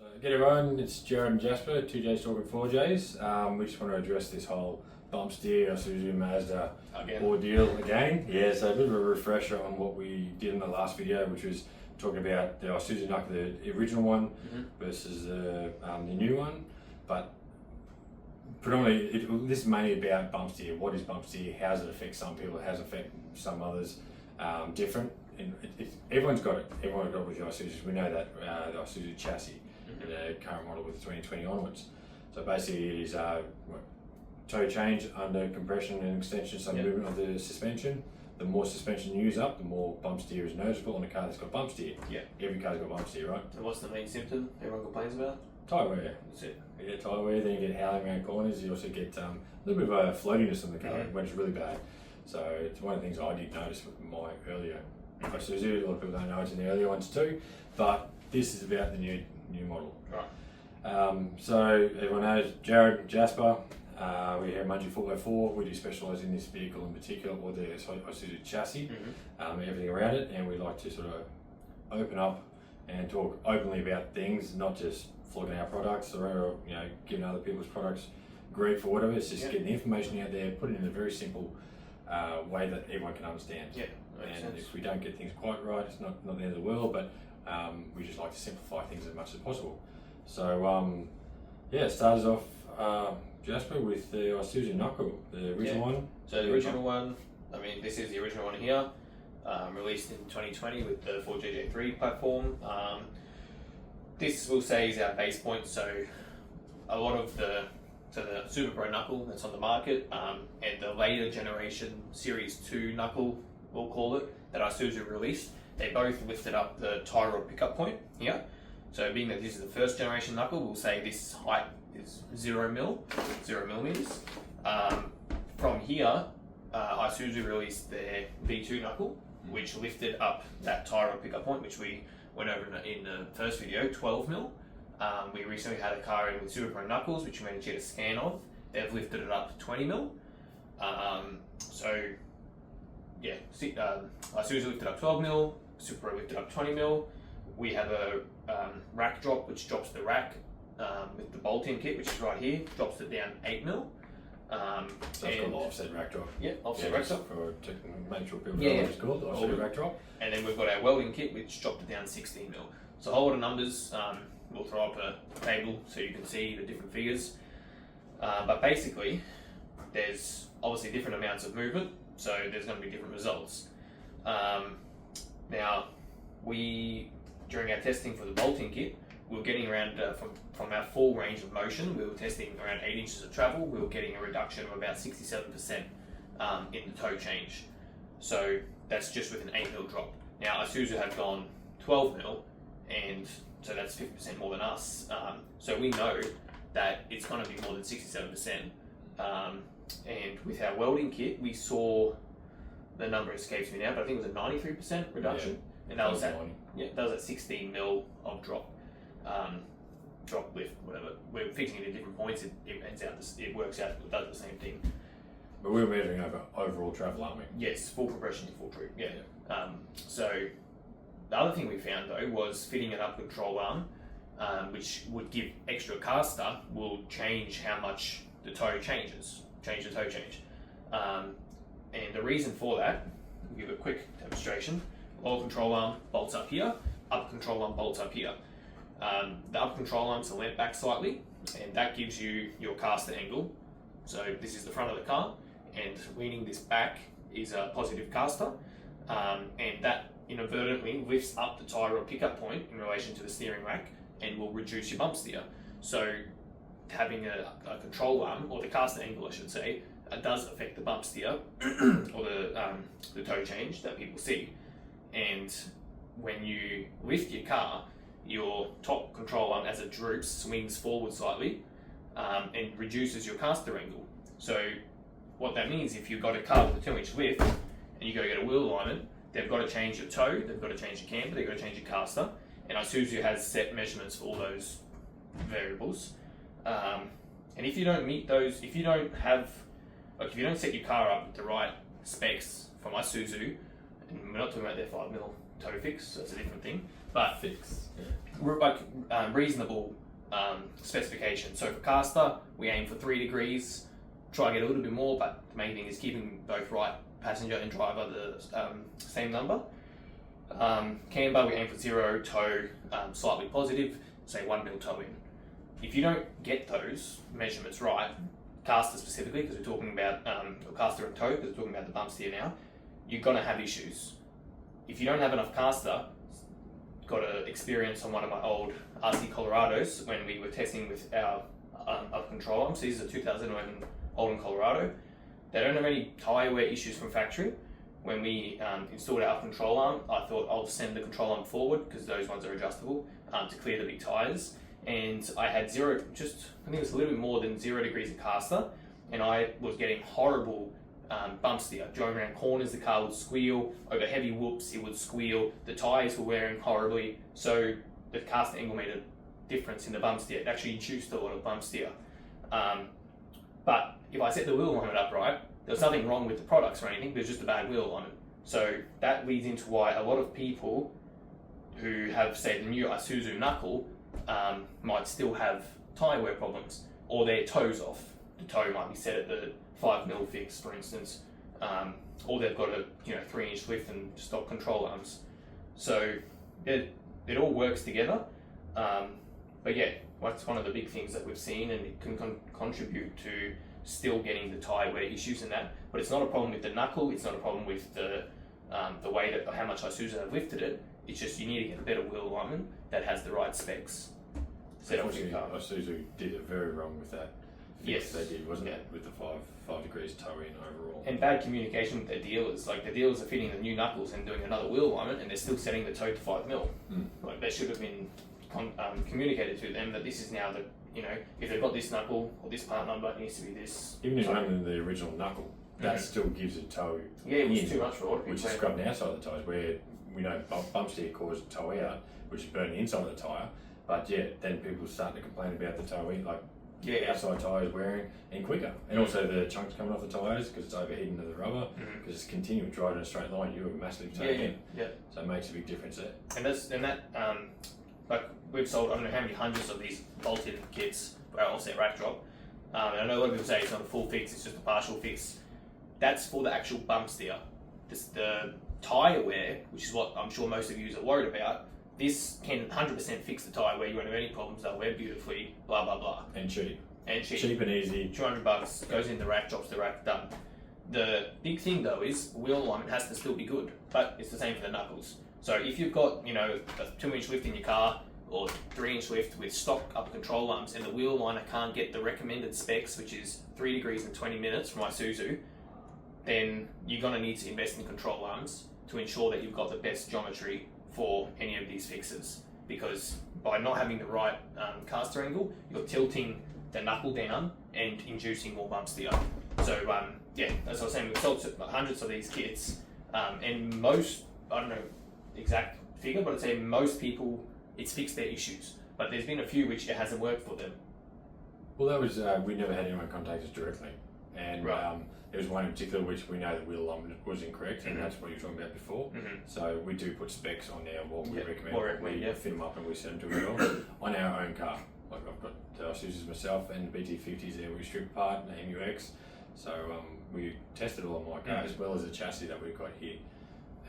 G'day everyone, it's Jared and Jasper, 2Js talking 4Js. We just want to address this whole bump steer, Isuzu Mazda ordeal again. Yeah, so a bit of a refresher on what we did in the last video, which was talking about the Isuzu Knuckle, the original one versus the new one. But predominantly, this is mainly about bump steer. What is bump steer? How does it affect some people? How does it affect some others? Different. And everyone's got it. Everyone's got it with the Isuzu. We know that the Isuzu chassis. The current model with 2020 onwards. So basically it is toe change under compression and extension, some movement of the suspension. The more suspension you use up, the more bump steer is noticeable on a car that's got bump steer. Yeah. Every car's got bump steer, right? And what's the main symptom everyone complains about? Tyre wear. That's it. You get tyre wear, then you get howling around corners, you also get a little bit of a floatiness in the car, which is really bad. So it's one of the things I did notice with my earlier Isuzu. A lot of people don't know it's in the earlier ones too, but this is about the new model. Right. So everyone knows Jared, Jasper, we're here at Mungie 4x4. We do specialise in this vehicle in particular, or the Isuzu chassis, everything around it, and we like to sort of open up and talk openly about things, not just flogging our products or giving other people's products grief for whatever. It's just getting the information out there, put it in a very simple way that everyone can understand. Yeah, and if we don't get things quite right, it's not the end of the world, but we just like to simplify things as much as possible. So it started off Jasper with the Isuzu Knuckle, the original one. So the original one, I mean this is the original one here, released in 2020 with the 4JJ3 platform. This we'll say is our base point, so a lot of the Super Pro Knuckle that's on the market, and the later generation Series 2 Knuckle, we'll call it, that Isuzu released, they both lifted up the tie rod pickup point here. So being that this is the first generation Knuckle, we'll say this height is 0 millimeters. From here, Isuzu released their V2 Knuckle, which lifted up that tie rod pickup point, which we went over in the first video, 12 mil. We recently had a car in with Super Pro Knuckles, which we managed to get a scan of. They've lifted it up to 20 mil. Isuzu lifted up 12 mil, Super Pro lifted up 20 mil. We have a rack drop, which drops the rack with the bolt-in kit, which is right here, drops it down 8 mil. So it's got an offset rack drop. Yeah, offset rack drop. To make sure people know what it's called, the offset rack drop. And then we've got our welding kit, which dropped it down 16 mil. So a whole lot of numbers. We'll throw up a table so you can see the different figures. But basically, there's obviously different amounts of movement, so there's going to be different results. Now, during our testing for the bolting kit, we were getting around, from our full range of motion, we were testing around 8 inches of travel, we were getting a reduction of about 67% in the toe change. So that's just with an 8 mil drop. Now, Isuzu have gone 12 mil, and so that's 50% more than us. So we know that it's going to be more than 67%. And with our welding kit, we saw, the number escapes me now, but I think it was a 93% reduction. And that was at 16 mil of drop lift, whatever. We're fixing it at different points. It works out. It does the same thing. But we're measuring over overall travel, aren't we? Yes, full compression to full trip. Yeah. So the other thing we found though was fitting an up control arm, which would give extra caster, will change how much the toe changes. Change the toe change. And the reason for that, we'll give a quick demonstration. Lower control arm bolts up here, up control arm bolts up here. The up control arms are leant back slightly, and that gives you your caster angle. So this is the front of the car, and leaning this back is a positive caster, and that inadvertently lifts up the tie rod pickup point in relation to the steering rack and will reduce your bump steer. So having a control arm, or the caster angle I should say, does affect the bump steer or the toe change that people see. And when you lift your car, your top control arm, as it droops, swings forward slightly and reduces your caster angle. So what that means, if you've got a car with a 2-inch lift and you go get a wheel alignment, they've got to change your toe, they've got to change your camber, they've got to change your caster. And Isuzu has set measurements for all those variables. And if you don't meet those, if you don't set your car up with the right specs from Isuzu, and we're not talking about their 5 mil toe fix, so it's a different thing. But Fix. Yeah. reasonable specification. So for caster, we aim for 3 degrees. Try to get a little bit more, but the main thing is keeping both right passenger and driver the same number. Camber, we aim for 0, toe slightly positive, say 1 mil toe in. If you don't get those measurements right, caster specifically, because we're talking about caster and toe, because we're talking about the bump steer now, you're going to have issues. If you don't have enough caster, got an experience on one of my old RC Colorados when we were testing with our up control arms. These are 2011 Holden Colorado. They don't have any tyre wear issues from factory. When we installed our control arm, I thought I'll send the control arm forward because those ones are adjustable to clear the big tyres. And I had I think it was a little bit more than 0 degrees of caster, and I was getting horrible bump steer. Driving around corners, the car would squeal. Over heavy whoops, it would squeal. The tyres were wearing horribly. So the caster angle made a difference in the bump steer. It actually induced a lot of bump steer. But if I set the wheel alignment up right, there was nothing wrong with the products or anything, but it was just a bad wheel alignment. So that leads into why a lot of people who have, say, the new Isuzu Knuckle might still have tyre wear problems, or their toes off. The toe might be set at the 5 mil fix, for instance, or they've got a 3-inch lift and stock control arms. So it all works together. But yeah, that's one of the big things that we've seen, and it can contribute to still getting the tyre wear issues and that. But it's not a problem with the Knuckle. It's not a problem with the way that how much Isuzu have lifted it. It's just you need to get a better wheel alignment that has the right specs. Unfortunately, Isuzu did it very wrong with that. Yes, they did, wasn't it? With the 5 degrees toe in overall. And bad communication with their dealers. Like the dealers are fitting the new Knuckles and doing another wheel alignment, and they're still setting the toe to 5 mil. Like they should have been communicated to them that this is now the if they've got this Knuckle or this part number, it needs to be this. Even if running the original Knuckle, that still gives a toe. Yeah, it was too much for what which is scrubbing outside of the tyres, where we know bump steer causes toe out, which is burning inside of the tyre. But yeah, then people start to complain about the toe in, like outside tyres wearing and quicker, and also the chunks coming off the tyres because it's overheating to the rubber because it's continuing driving in a straight line. You are massively taking, so it makes a big difference there. And that like we've sold I don't know how many hundreds of these bolted kits for our offset rack drop. And I know a lot of people say it's not a full fix; it's just a partial fix. That's for the actual bump steer. The tyre wear, which is what I'm sure most of you are worried about. This can 100% fix the tyre wear. You won't have any problems. They'll wear beautifully. Blah blah blah. And cheap. Cheap and easy. $200 goes in the rack, drops the rack, done. The big thing though is wheel alignment has to still be good, but it's the same for the Knuckles. So if you've got a 2-inch lift in your car or 3-inch lift with stock up control arms, and the wheel aligner can't get the recommended specs, which is 3 degrees and 20 minutes from Isuzu, then you're going to need to invest in control arms to ensure that you've got the best geometry for any of these fixes. Because by not having the right caster angle, you're tilting the Knuckle down and inducing more bump steer. So as I was saying, we've sold hundreds of these kits, and most, I don't know exact figure, but I'd say most people, it's fixed their issues. But there's been a few which it hasn't worked for them. Well, that was we never had anyone contact us directly, and there was one in particular which we know the wheel alignment was incorrect, and that's what you were talking about before. So we do put specs on there, what we recommend. We fit them up and we send them to it all on our own car. Like I've got the Isuzus myself and the BT50s there, we strip apart and the MUX. So we tested all on my car as well as the chassis that we've got here.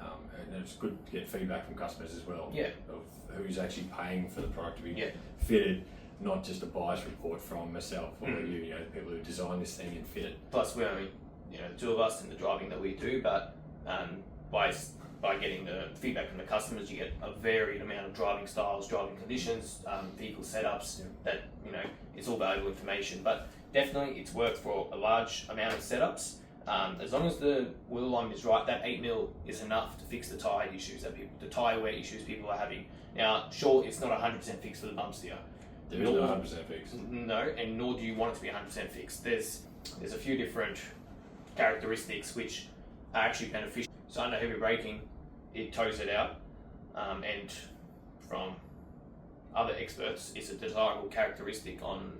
And it's good to get feedback from customers as well of who's actually paying for the product to be fitted, not just a bias report from myself or you know, the people who design this thing and fit it. Plus we're only the two of us in the driving that we do, but by getting the feedback from the customers, you get a varied amount of driving styles, driving conditions, vehicle setups. That it's all valuable information. But definitely, it's worked for a large amount of setups. As long as the wheel alignment is right, that 8 mil is enough to fix the tyre issues the tyre wear issues people are having. Now, sure, it's not 100% fixed for the bump steer. There is not 100% fixed. No, and nor do you want it to be 100% fixed. There's a few different characteristics which are actually beneficial. So under heavy braking, it tows it out, and from other experts, it's a desirable characteristic on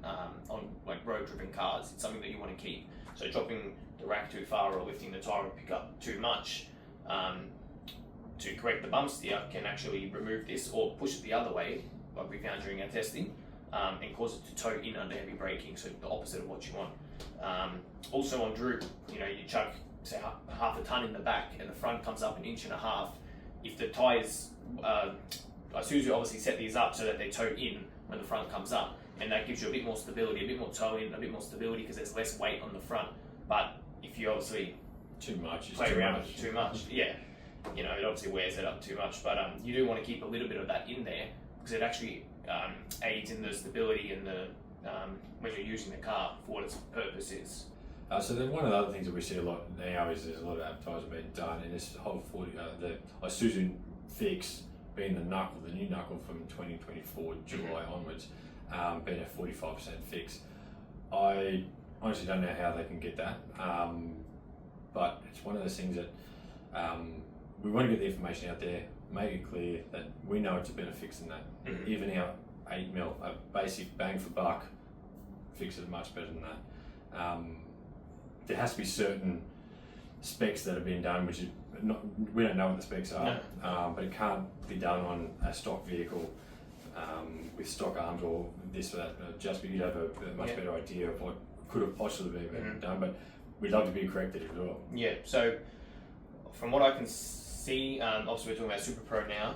like road-driven cars. It's something that you want to keep. So dropping the rack too far or lifting the tyre pick up too much, to correct the bump steer can actually remove this or push it the other way, like we found during our testing, and cause it to toe in under heavy braking, so the opposite of what you want. Also on droop, you chuck say half a ton in the back and the front comes up 1.5 inches. If the tyres, Isuzu obviously set these up so that they toe in when the front comes up, and that gives you a bit more stability, a bit more toe in, a bit more stability because there's less weight on the front. But if you obviously play around with it too much, it obviously wears it up too much. But you do want to keep a little bit of that in there because it actually aids in the stability and the when you're using the car for what its purpose is. So then one of the other things that we see a lot now is there's a lot of advertising being done, and this whole the Isuzu fix being the Knuckle, the new Knuckle from 2024 July onwards, being a 45% fix. I honestly don't know how they can get that, but it's one of those things that we want to get the information out there, make it clear that we know it's a better fix than that. Even our 8mm, a basic bang for buck, fix it much better than that. There has to be certain specs that have been done, which is we don't know what the specs are, but it can't be done on a stock vehicle with stock arms or this or that. Jasper, you'd have a much better idea of what could have possibly been done, but we'd love to be corrected as well. Yeah, so from what I can see, obviously we're talking about Super Pro now,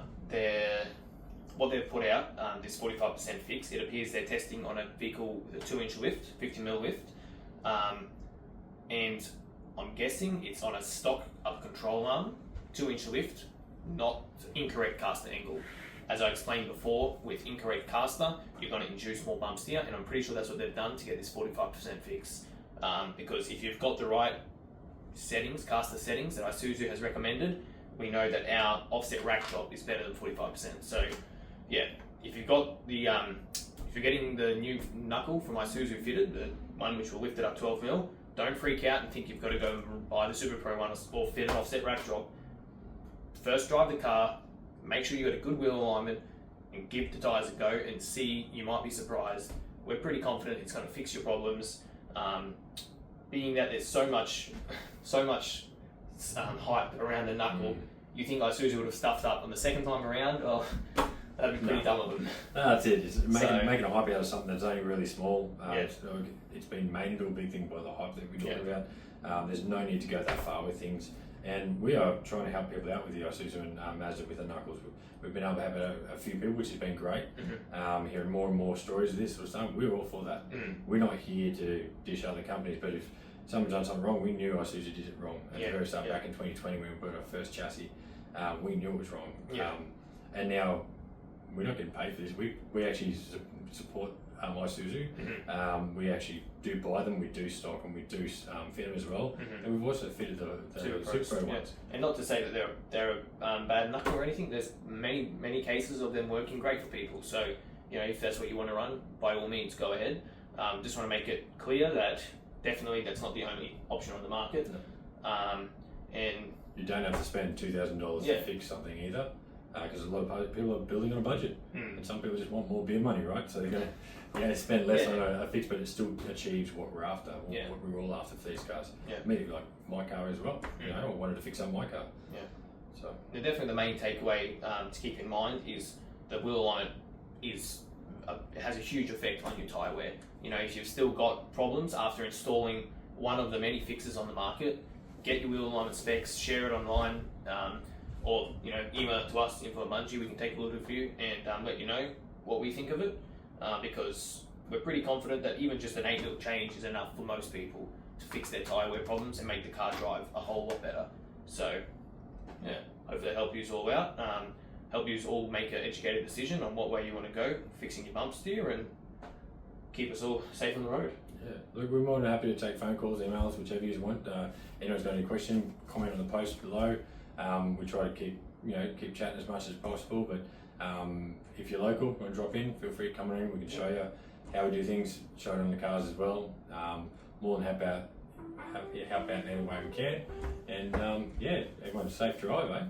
what they've put out, this 45% fix, it appears they're testing on a vehicle with a 2-inch lift, 50mm lift, and I'm guessing it's on a stock up control arm, 2-inch lift, not incorrect caster angle. As I explained before, with incorrect caster, you're going to induce more bump steer, and I'm pretty sure that's what they've done to get this 45% fix. Because if you've got the right settings, caster settings that Isuzu has recommended, we know that our offset rack drop is better than 45%. So, yeah, if you've got the, if you're getting the new Knuckle from Isuzu fitted, the one which will lift it up 12mm, don't freak out and think you've got to go and buy the Super Pro one or fit an offset rack drop. First drive the car, make sure you've got a good wheel alignment, and give the tyres a go and see. You might be surprised. We're pretty confident it's going to fix your problems. Being that there's so much hype around the Knuckle, you think Isuzu would have stuffed up on the second time around? Oh, that'd be pretty dumb of them. No, that's it. It's making a hype out of something that's only really small. It's been made into a big thing by the hype that we talked about. There's no need to go that far with things. And we are trying to help people out with the Isuzu and Mazda with the Knuckles. We've been able to have a few people, which has been great. Hearing more and more stories of this sort of stuff, we're all for that. We're not here to dish other companies, but if someone's done something wrong, we knew Isuzu did it wrong at the very start back in 2020 when we put our first chassis. We knew it was wrong. And now we're not getting paid for this. We actually support Isuzu. We actually do buy them, we do stock, and we do fit them as well. And we've also fitted the Super Pro ones. And not to say that they're a bad Knuckle or anything. There's many cases of them working great for people. So if that's what you want to run, by all means go ahead. Just want to make it clear that definitely that's not the only option on the market. And you don't have to spend $2,000 to fix something either. Because a lot of people are building on a budget, and some people just want more beer money, right? So they're going to spend less on a fix, but it still achieves what we're after, what we're all after for these cars. Me, like my car as well. I wanted to fix up my car. So definitely the main takeaway to keep in mind is the wheel alignment it has a huge effect on your tyre wear. If you've still got problems after installing one of the many fixes on the market, get your wheel alignment specs, share it online. Or email it to us, info@Mungie. We can take a look at you and let you know what we think of it, because we're pretty confident that even just an 8mm change is enough for most people to fix their tyre wear problems and make the car drive a whole lot better. So, hopefully that help you all out, help you all make an educated decision on what way you want to go, fixing your bump steer, and keep us all safe on the road. Look, we're more than happy to take phone calls, emails, whichever you want. Anyone's got any question, comment on the post below. We try to keep chatting as much as possible, but if you're local, want to drop in, feel free to come in. We can show you how we do things, show it on the cars as well. More than help out in any way we can. And everyone's safe drive, eh?